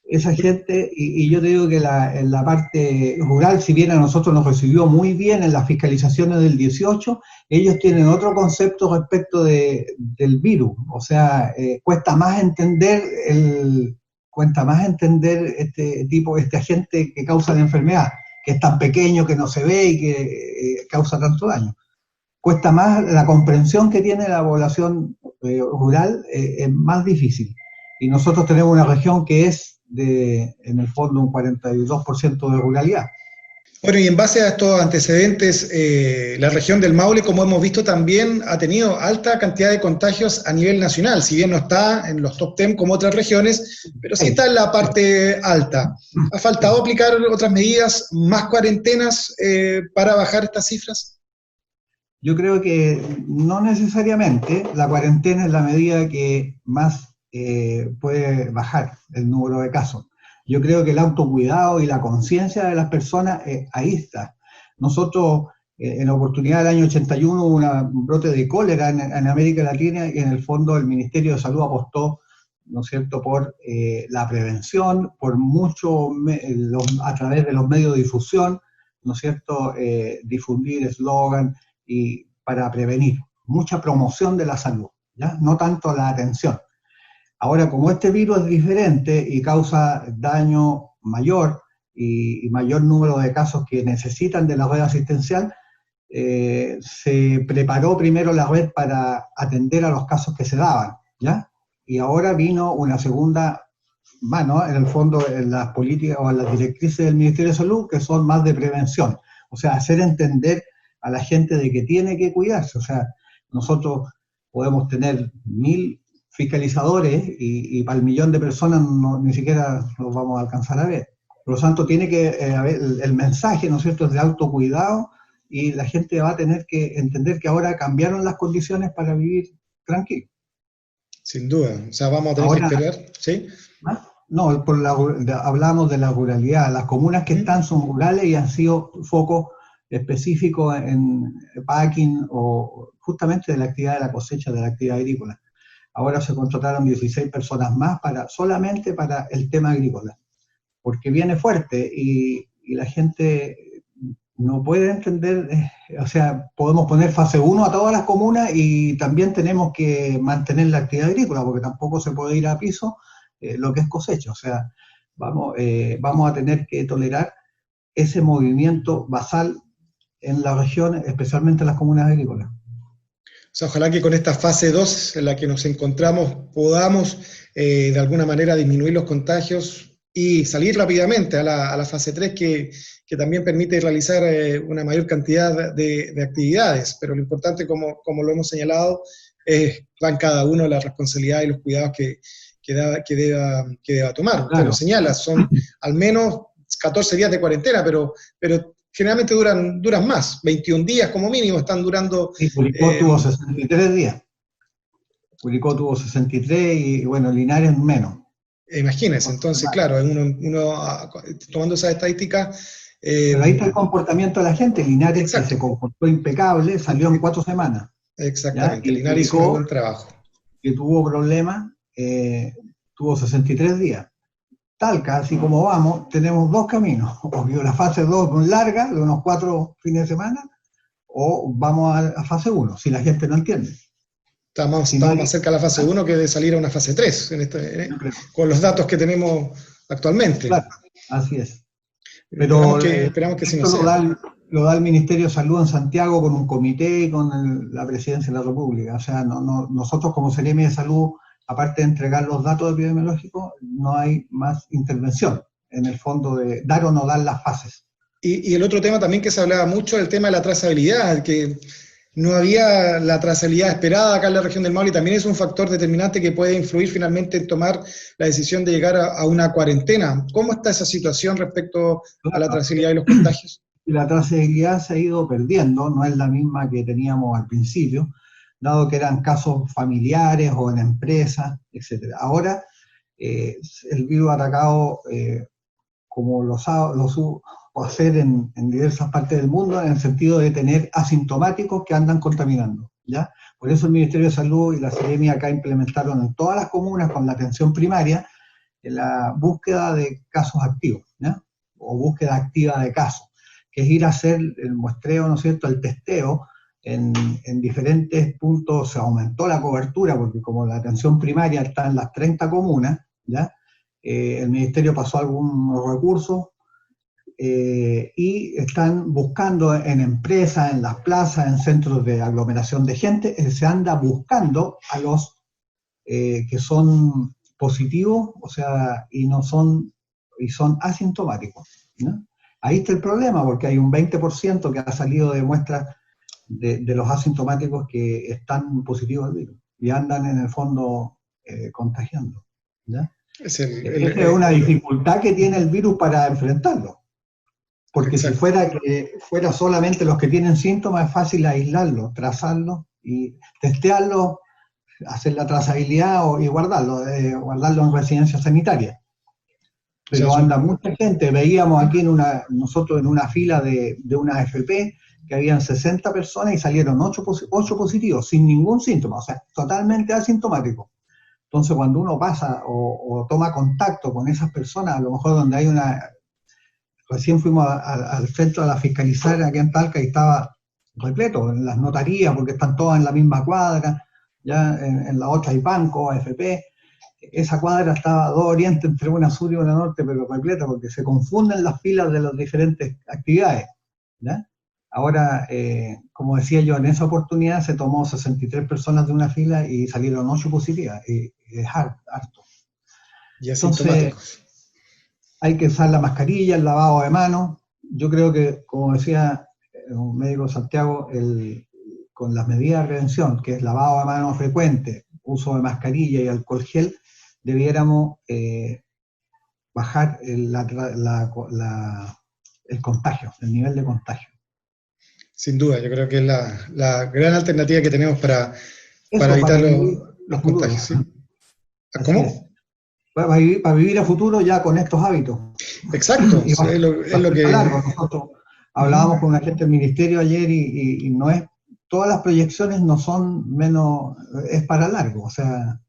Esa gente, y yo te digo que en la parte rural, si bien a nosotros nos recibió muy bien en las fiscalizaciones del 18, ellos tienen otro concepto respecto del virus. O sea, cuesta más entender este agente que causa la enfermedad, que es tan pequeño, que no se ve y que causa tanto daño. Cuesta más, la comprensión que tiene la población rural es más difícil. Y nosotros tenemos una región que es en el fondo un 42% de ruralidad. Bueno, y en base a estos antecedentes, la región del Maule, como hemos visto, también ha tenido alta cantidad de contagios a nivel nacional, si bien no está en los top 10 como otras regiones, pero sí está en la parte alta. ¿Ha faltado aplicar otras medidas, más cuarentenas para bajar estas cifras? Yo creo que no necesariamente la cuarentena es la medida que más puede bajar el número de casos. Yo creo que el autocuidado y la conciencia de las personas, ahí está. Nosotros, en la oportunidad del año 81, hubo un brote de cólera en América Latina y en el fondo el Ministerio de Salud apostó, ¿no es cierto?, por la prevención, por mucho, a través de los medios de difusión, ¿no es cierto?, difundir eslogan y para prevenir, mucha promoción de la salud, ¿ya? No tanto la atención. Ahora, como este virus es diferente y causa daño mayor y mayor número de casos que necesitan de la red asistencial, se preparó primero la red para atender a los casos que se daban, ¿ya? Y ahora vino una segunda mano, en el fondo, en las políticas o en las directrices del Ministerio de Salud, que son más de prevención. O sea, hacer entender a la gente de que tiene que cuidarse. O sea, nosotros podemos tener 1000 fiscalizadores y para el millón de personas ni siquiera los vamos a alcanzar a ver. Por lo tanto, tiene que haber el mensaje, ¿no es cierto?, es de autocuidado y la gente va a tener que entender que ahora cambiaron las condiciones para vivir tranquilo. Sin duda, o sea, vamos a tener que esperar, ¿sí? No, hablamos de la ruralidad. Las comunas que están son rurales y han sido focos específicos en packing o justamente de la actividad de la cosecha, de la actividad agrícola. Ahora se contrataron 16 personas más solamente para el tema agrícola, porque viene fuerte y la gente no puede entender, o sea, podemos poner fase 1 a todas las comunas y también tenemos que mantener la actividad agrícola, porque tampoco se puede ir a piso lo que es cosecha. O sea, vamos a tener que tolerar ese movimiento basal en la región, especialmente en las comunas agrícolas. O sea, ojalá que con esta fase 2 en la que nos encontramos podamos de alguna manera disminuir los contagios y salir rápidamente a la fase 3 que también permite realizar una mayor cantidad de actividades. Pero lo importante, como lo hemos señalado, es van cada uno la responsabilidad y los cuidados que deba tomar. Claro. Usted lo señala, son al menos 14 días de cuarentena, pero generalmente duran más, 21 días como mínimo están durando. Sí, Curicó tuvo 63 días. Curicó tuvo 63 y bueno, Linares menos. Imagínense, entonces, claro, uno tomando esas estadísticas. Pero ahí está el comportamiento de la gente. Linares, exacto, que se comportó impecable, salió en 4 semanas. Exactamente, Linares hizo un buen trabajo. Que tuvo problemas, tuvo 63 días. Talca, así como vamos, tenemos 2 caminos. O la fase 2 larga, de unos 4 fines de semana, o vamos a fase 1, si la gente no entiende. Estamos más cerca de la fase 1 que de salir a una fase 3, con los datos que tenemos actualmente. Claro, así es. Pero esperamos que sí no sea. Lo da el Ministerio de Salud en Santiago con un comité y con la Presidencia de la República. O sea, nosotros como Seremi de Salud, aparte de entregar los datos epidemiológicos, no hay más intervención en el fondo de dar o no dar las fases. Y el otro tema también que se hablaba mucho, el tema de la trazabilidad, que no había la trazabilidad esperada acá en la región del Maule, y también es un factor determinante que puede influir finalmente en tomar la decisión de llegar a una cuarentena. ¿Cómo está esa situación respecto a la trazabilidad y los contagios? La trazabilidad se ha ido perdiendo, no es la misma que teníamos al principio, dado que eran casos familiares o en empresas, etc. Ahora, el virus ha atacado, como lo supo hacer en diversas partes del mundo, en el sentido de tener asintomáticos que andan contaminando, ¿ya? Por eso el Ministerio de Salud y la Seremi acá implementaron en todas las comunas con la atención primaria la búsqueda de casos activos, ¿ya? O búsqueda activa de casos, que es ir a hacer el muestreo, ¿no es cierto?, el testeo. En diferentes puntos se aumentó la cobertura, porque como la atención primaria está en las 30 comunas, ¿ya? El Ministerio pasó algunos recursos y están buscando en empresas, en las plazas, en centros de aglomeración de gente, se anda buscando a los que son positivos, o sea, y son asintomáticos, ¿no? Ahí está el problema, porque hay un 20% que ha salido de muestras de los asintomáticos que están positivos al virus y andan en el fondo contagiando, ¿ya? Esa es una dificultad que tiene el virus para enfrentarlo. Porque exacto. Si fuera solamente los que tienen síntomas, es fácil aislarlos, trazarlos y testearlos, hacer la trazabilidad y guardarlo en residencia sanitaria. Pero anda mucha gente. Veíamos aquí nosotros en una fila de una AFP que habían 60 personas y salieron 8 positivos, sin ningún síntoma, o sea, totalmente asintomáticos. Entonces, cuando uno pasa o toma contacto con esas personas, a lo mejor donde hay recién fuimos al centro a fiscalizar aquí en Talca y estaba repleto, en las notarías, porque están todas en la misma cuadra, ya en la otra hay banco, AFP, esa cuadra estaba a 2 orientes entre una sur y una norte, pero repleta, porque se confunden las filas de las diferentes actividades, ¿ya? Ahora, como decía yo, en esa oportunidad se tomó 63 personas de una fila y salieron 8 positivas, y es harto. Y asintomáticos. Entonces, hay que usar la mascarilla, el lavado de manos. Yo creo que, como decía un médico de Santiago, con las medidas de prevención, que es lavado de manos frecuente, uso de mascarilla y alcohol gel, debiéramos bajar el contagio, el nivel de contagio. Sin duda, yo creo que es la gran alternativa que tenemos para evitar los contagios. ¿Sí? ¿Cómo? Para vivir a futuro ya con estos hábitos. Exacto, es lo que... Nosotros hablábamos con un agente del ministerio ayer y no es, todas las proyecciones no son menos, es para largo, o sea,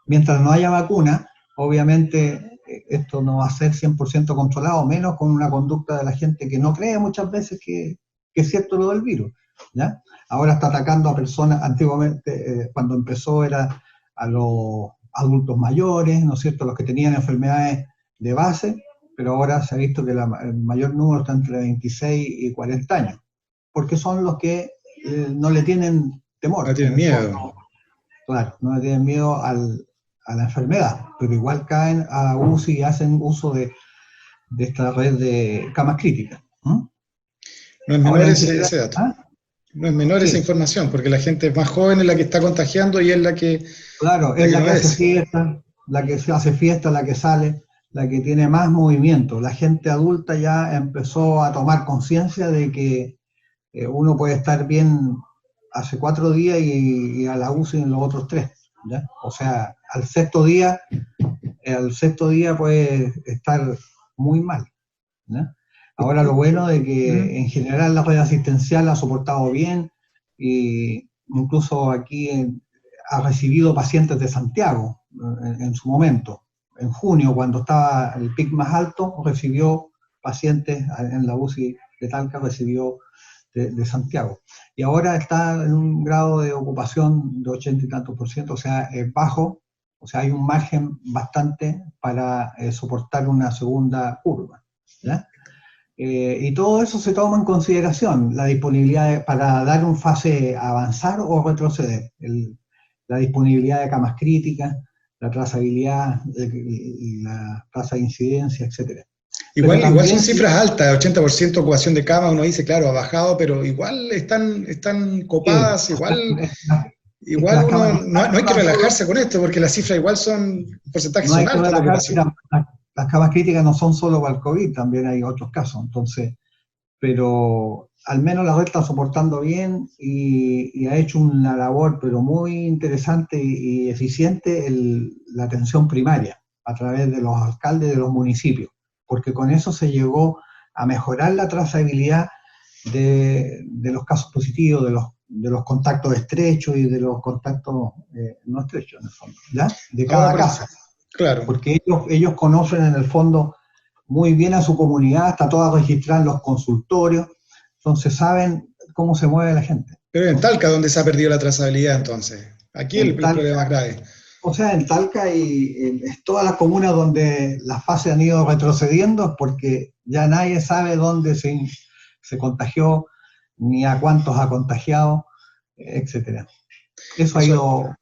mientras no haya vacuna, obviamente esto no va a ser 100% controlado, menos con una conducta de la gente que no cree muchas veces que es cierto lo del virus, ¿ya? Ahora está atacando a personas, antiguamente cuando empezó era a los adultos mayores, ¿no es cierto?, los que tenían enfermedades de base, pero ahora se ha visto que el mayor número está entre 26 y 40 años, porque son los que no le tienen temor. No tienen miedo. Claro, no le tienen miedo a la enfermedad, pero igual caen a UCI y hacen uso de esta red de camas críticas. No es menor ese dato. ¿Ah? No es menor esa información, porque la gente más joven es la que está contagiando y es la que... Claro, es la que hace fiesta, la que hace fiesta, la que sale, la que tiene más movimiento. La gente adulta ya empezó a tomar conciencia de que uno puede estar bien hace 4 días y a la UCI en los otros 3, ¿ya? O sea, al sexto día puede estar muy mal, ¿ya? Ahora lo bueno de que en general la red asistencial ha soportado bien y incluso aquí ha recibido pacientes de Santiago en su momento. En junio, cuando estaba el pic más alto, recibió pacientes en la UCI de Talca, recibió de Santiago. Y ahora está en un grado de ocupación de 80 y tantos %, o sea, es bajo, o sea, hay un margen bastante para soportar una segunda curva, ¿ya? Y todo eso se toma en consideración, la disponibilidad para dar un fase avanzar o retroceder, la disponibilidad de camas críticas, la trazabilidad, la tasa de incidencia, etc. Igual son cifras altas, 80% ocupación de cama, uno dice, claro, ha bajado, pero igual están copadas, sí, igual no hay que relajarse con esto, porque las cifras igual son porcentajes son altos. Las camas críticas no son solo para el COVID, también hay otros casos, entonces, pero al menos la red está soportando bien y ha hecho una labor pero muy interesante y eficiente la atención primaria a través de los alcaldes de los municipios, porque con eso se llegó a mejorar la trazabilidad de los casos positivos, de los contactos estrechos y de los contactos no estrechos, en el fondo, ¿ya? De cada caso. Claro. Porque ellos conocen en el fondo muy bien a su comunidad, está toda registrada en los consultorios, entonces saben cómo se mueve la gente. Pero en Talca, ¿dónde se ha perdido la trazabilidad entonces? Aquí el problema más grave. O sea, en Talca y en todas las comunas donde las fases han ido retrocediendo, porque ya nadie sabe dónde se contagió, ni a cuántos ha contagiado, etc. Eso ha ido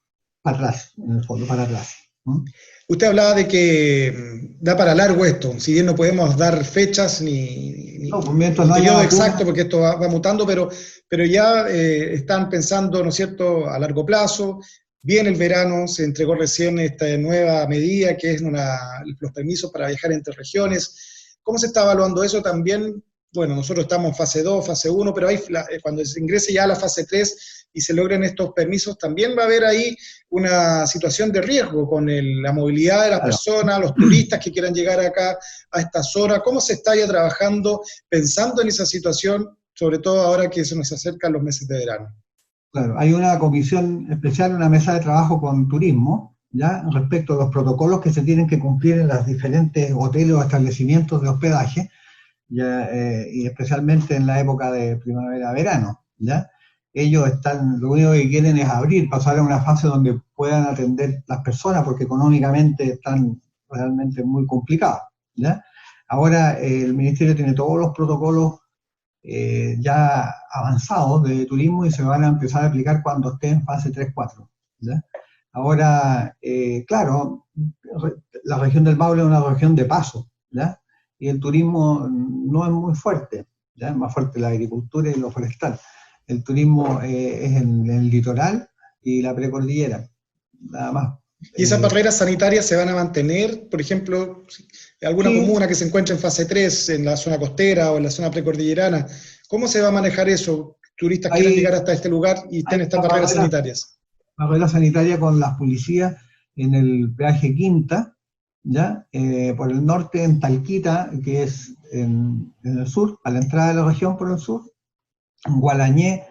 para atrás, en el fondo, para atrás. ¿Mm? Usted hablaba de que da para largo esto, si bien no podemos dar fechas ni No, pues mientras no haya periodo vacuna, exacto, porque esto va mutando, pero ya están pensando, ¿no es cierto?, a largo plazo. Viene el verano, se entregó recién esta nueva medida que es los permisos para viajar entre regiones. ¿Cómo se está evaluando eso también? Bueno, nosotros estamos en fase 2, fase 1, pero cuando se ingrese ya a la fase 3 y se logren estos permisos, también va a haber ahí una situación de riesgo con la movilidad de las claro. personas, los turistas que quieran llegar acá a esta zona. ¿Cómo se está ya trabajando pensando en esa situación, sobre todo ahora que se nos acercan los meses de verano? Claro, hay una comisión especial, una mesa de trabajo con turismo, ¿ya? Respecto a los protocolos que se tienen que cumplir en los diferentes hoteles o establecimientos de hospedaje, ¿ya? Y especialmente en la época de primavera-verano, ¿ya? Ellos lo único que quieren es pasar a una fase donde puedan atender las personas, porque económicamente están realmente muy complicados, ¿ya? Ahora el Ministerio tiene todos los protocolos ya avanzados de turismo y se van a empezar a aplicar cuando esté en fase 3-4, ¿ya? Ahora, claro, la región del Maule es una región de paso, ¿ya? Y el turismo no es muy fuerte, ¿ya? Es más fuerte la agricultura y lo forestal. El turismo es en el litoral y la precordillera, nada más. ¿Y esas barreras sanitarias se van a mantener? Por ejemplo, alguna Sí, comuna que se encuentre en fase 3, en la zona costera o en la zona precordillerana, ¿cómo se va a manejar eso? Turistas quieran llegar hasta este lugar y hay estén estas barreras sanitarias. barrera sanitaria con las policías en el peaje Quinta, ¿ya? Por el norte en Talquita, que es en el sur, a la entrada de la región por el sur, en Gualañé,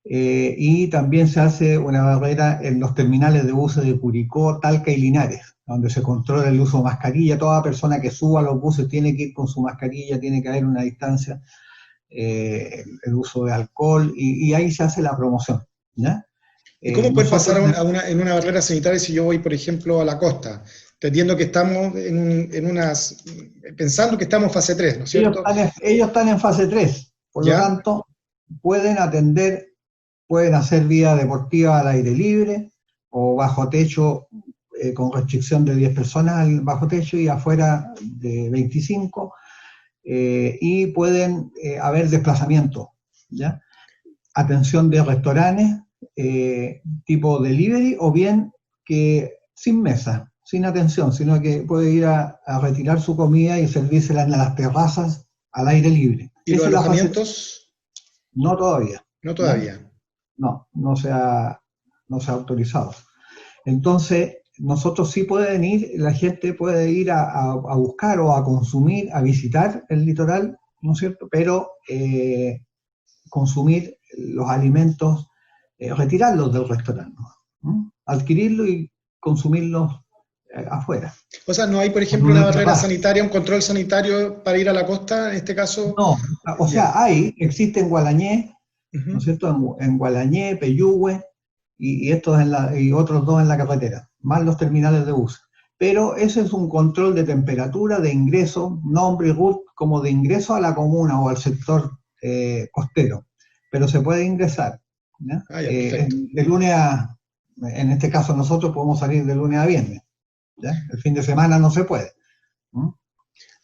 y también se hace una barrera en los terminales de buses de Curicó, Talca y Linares, donde se controla el uso de mascarilla. Toda persona que suba a los buses tiene que ir con su mascarilla, tiene que haber una distancia, el uso de alcohol, y ahí se hace la promoción, ¿ya? ¿Y cómo poder pasar Nosotros, en una barrera sanitaria si yo voy, por ejemplo, a la costa? Entendiendo que estamos pensando que estamos en fase 3, ¿no es cierto? ellos están en fase 3, por lo ¿Ya? tanto, pueden hacer vida deportiva al aire libre o bajo techo, con restricción de 10 personas bajo techo y afuera de 25, y pueden haber desplazamiento, ¿ya? Atención de restaurantes, tipo delivery, o bien que sin mesa, sin atención, sino que puede ir a retirar su comida y servírsela en las terrazas al aire libre. ¿Y los Esa es la fase. alojamientos? No todavía, No ¿ya? todavía. No se ha autorizado. Entonces, nosotros sí pueden ir, la gente puede ir a buscar o a consumir, a visitar el litoral, ¿no es cierto? Pero consumir los alimentos, retirarlos del restaurante, ¿no? Adquirirlos y consumirlos afuera. O sea, ¿no hay, por En ejemplo, una una barrera terraza. sanitaria, un control sanitario para ir a la costa, en este caso? No, o Ya. sea, existe en Gualañé, ¿no es Uh-huh. cierto? En Gualañé, Peyúgue, y otros dos en la carretera, más los terminales de bus. Pero ese es un control de temperatura, de ingreso, nombre y RUT, como de ingreso a la comuna o al sector costero. Pero se puede ingresar, ¿ya? Ah, ya, perfecto. En este caso nosotros podemos salir de lunes a viernes, ¿ya? El fin de semana no se puede, ¿no?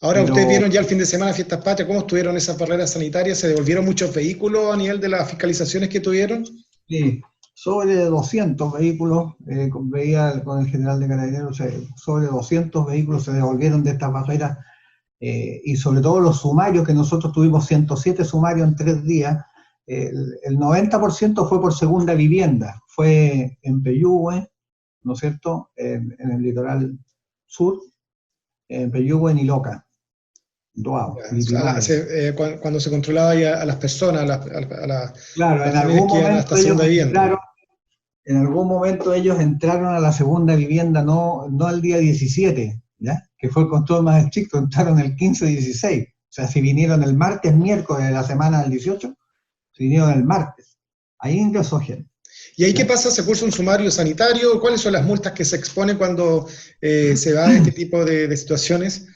Ahora, ustedes Pero vieron ya el fin de semana, Fiestas Patrias, ¿cómo estuvieron esas barreras sanitarias? ¿Se devolvieron muchos vehículos a nivel de las fiscalizaciones que tuvieron? sí, sobre 200 vehículos, veía con el general de Carabineros, sobre 200 vehículos se devolvieron de estas barreras, y sobre todo los sumarios, que nosotros tuvimos 107 sumarios en 3 días, el 90% fue por segunda vivienda, fue en Peyúgue, ¿no es cierto?, en el litoral sur, en Peyúgue, en Iloca, Doao, Lipimayo. Cuando se controlaba ya a las personas, Claro, a las familias que iban a esta segunda vivienda. en algún momento ellos entraron a la segunda vivienda, no el día 17, ¿ya? Que fue el control más estricto, entraron el 15-16. O sea, si vinieron el martes, miércoles de la semana del 18, si vinieron el martes. Ahí ingresó gente. ¿Y ahí qué ¿Ya? pasa? ¿Se cursa un sumario sanitario? ¿Cuáles son las multas que se exponen cuando se va a este tipo de situaciones?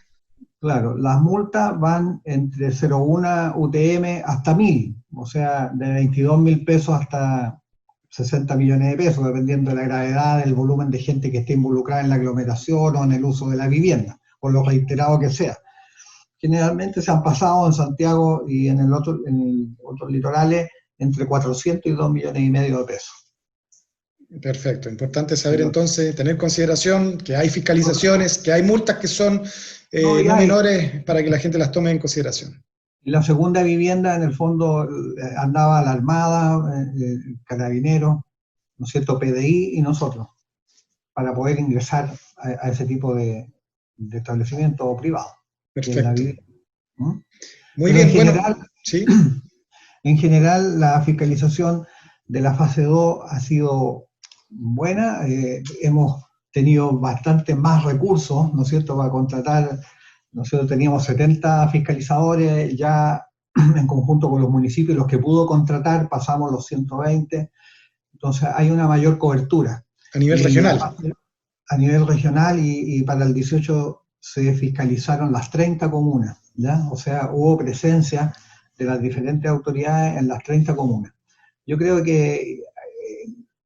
Claro, las multas van entre 0,1 UTM hasta 1.000, o sea, de 22.000 pesos hasta 60 millones de pesos, dependiendo de la gravedad, del volumen de gente que esté involucrada en la aglomeración o en el uso de la vivienda, por lo reiterado que sea. Generalmente se han pasado en Santiago y en otros litorales entre 400 y 2 millones y medio de pesos. Perfecto, importante saber entonces, tener consideración que hay fiscalizaciones, que hay multas que son no menores para que la gente las tome en consideración. La segunda vivienda, en el fondo, andaba la Armada, Carabineros, ¿no es cierto?, PDI y nosotros, para poder ingresar a ese tipo de establecimiento privado. Perfecto. Muy bien, bueno, ¿sí? En general, la fiscalización de la fase 2 ha sido buena. Hemos tenido bastante más recursos, ¿no es cierto?, para contratar. Nosotros teníamos 70 fiscalizadores, ya en conjunto con los municipios, los que pudo contratar, pasamos los 120. Entonces hay una mayor cobertura. A nivel regional. A nivel regional, y para el 18 se fiscalizaron las 30 comunas, ¿ya? O sea, hubo presencia de las diferentes autoridades en las 30 comunas. Yo creo que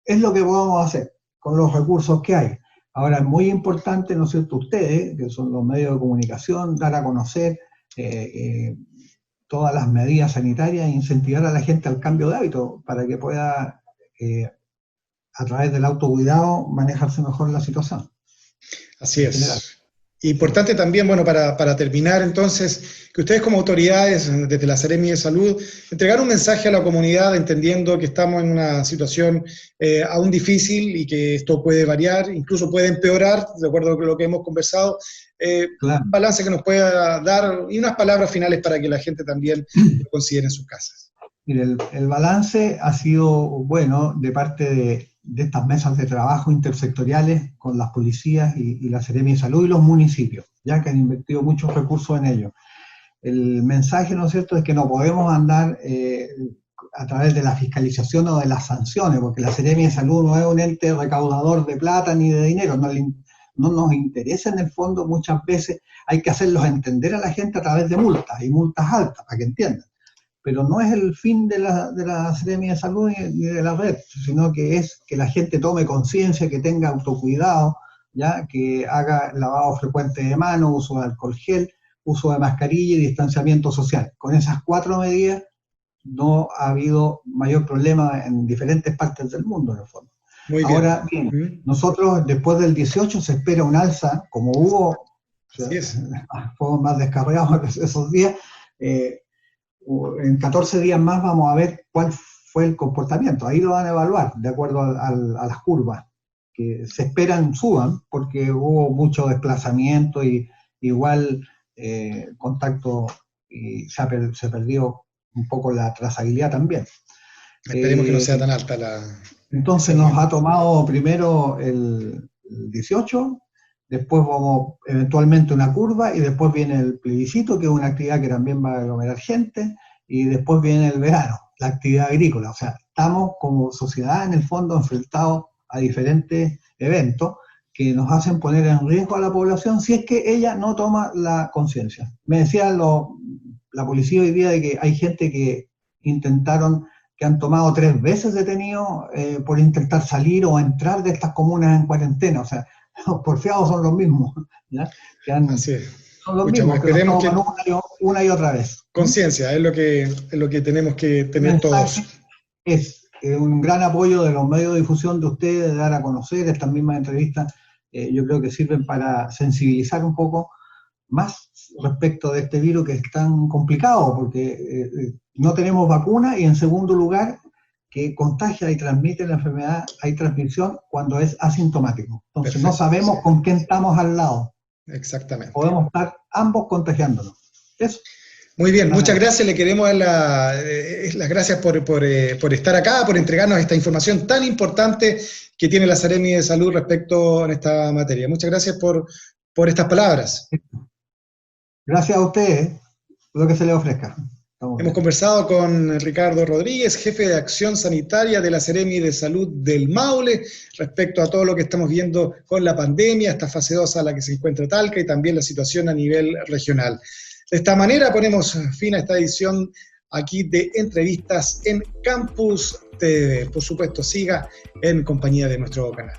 es lo que podemos hacer con los recursos que hay. Ahora, es muy importante, ¿no es cierto?, ustedes, que son los medios de comunicación, dar a conocer todas las medidas sanitarias e incentivar a la gente al cambio de hábito para que pueda, a través del autocuidado, manejarse mejor la situación. Así es. Importante también, bueno, para terminar entonces, que ustedes como autoridades desde la Seremi de Salud entregar un mensaje a la comunidad entendiendo que estamos en una situación aún difícil y que esto puede variar, incluso puede empeorar, de acuerdo con lo que hemos conversado. Claro. Un balance que nos pueda dar y unas palabras finales para que la gente también lo considere en sus casas. Mire, el balance ha sido bueno de parte de estas mesas de trabajo intersectoriales con las policías y la Seremi de Salud y los municipios, ya que han invertido muchos recursos en ello. El mensaje, ¿no es cierto?, es que no podemos andar a través de la fiscalización o de las sanciones, porque la Seremi de Salud no es un ente recaudador de plata ni de dinero, no nos interesa en el fondo. Muchas veces hay que hacerlos entender a la gente a través de multas, y multas altas, para que entiendan. Pero no es el fin de la Seremi de Salud ni de la red, sino que es que la gente tome conciencia, que tenga autocuidado, ¿ya?, que haga lavado frecuente de manos, uso de alcohol gel, uso de mascarilla y distanciamiento social. Con esas 4 medidas no ha habido mayor problema en diferentes partes del mundo, en el fondo. Muy bien. Ahora bien, nosotros después del 18 se espera un alza, como hubo, fuimos más descarriados esos días. En 14 días más vamos a ver cuál fue el comportamiento. Ahí lo van a evaluar de acuerdo a las curvas que se esperan suban, porque hubo mucho desplazamiento y igual contacto, y se perdió un poco la trazabilidad también. Esperemos que no sea tan alta la... Entonces nos ha tomado primero el 18, después vamos eventualmente una curva, y después viene el plebiscito, que es una actividad que también va a aglomerar gente, y después viene el verano, la actividad agrícola. O sea, estamos como sociedad en el fondo enfrentados a diferentes eventos que nos hacen poner en riesgo a la población si es que ella no toma la conciencia. Me decía la policía hoy día de que hay gente que han tomado 3 veces detenidos por intentar salir o entrar de estas comunas en cuarentena. O sea, los porfiados son los mismos, ¿ya? Así es. Son los mismos, que los toman una y otra vez. Conciencia, es lo que tenemos que tener todos. Es un gran apoyo de los medios de difusión de ustedes, de dar a conocer estas mismas entrevistas. Yo creo que sirven para sensibilizar un poco más respecto de este virus que es tan complicado, porque no tenemos vacuna, y en segundo lugar, que contagia y transmite la enfermedad, hay transmisión cuando es asintomático. Entonces perfecto, no sabemos con quién estamos al lado. Exactamente. Podemos estar ambos contagiándonos. Eso. Muy bien, muchas gracias. Le queremos dar las gracias por estar acá, por entregarnos esta información tan importante que tiene la Seremi de Salud respecto a esta materia. Muchas gracias por estas palabras. Gracias a ustedes, lo que se les ofrezca. Hemos conversado con Ricardo Rodríguez, jefe de Acción Sanitaria de la Seremi de Salud del Maule, respecto a todo lo que estamos viendo con la pandemia, esta fase 2 a la que se encuentra Talca y también la situación a nivel regional. De esta manera ponemos fin a esta edición aquí de Entrevistas en Campus usted, por supuesto, siga en compañía de nuestro canal.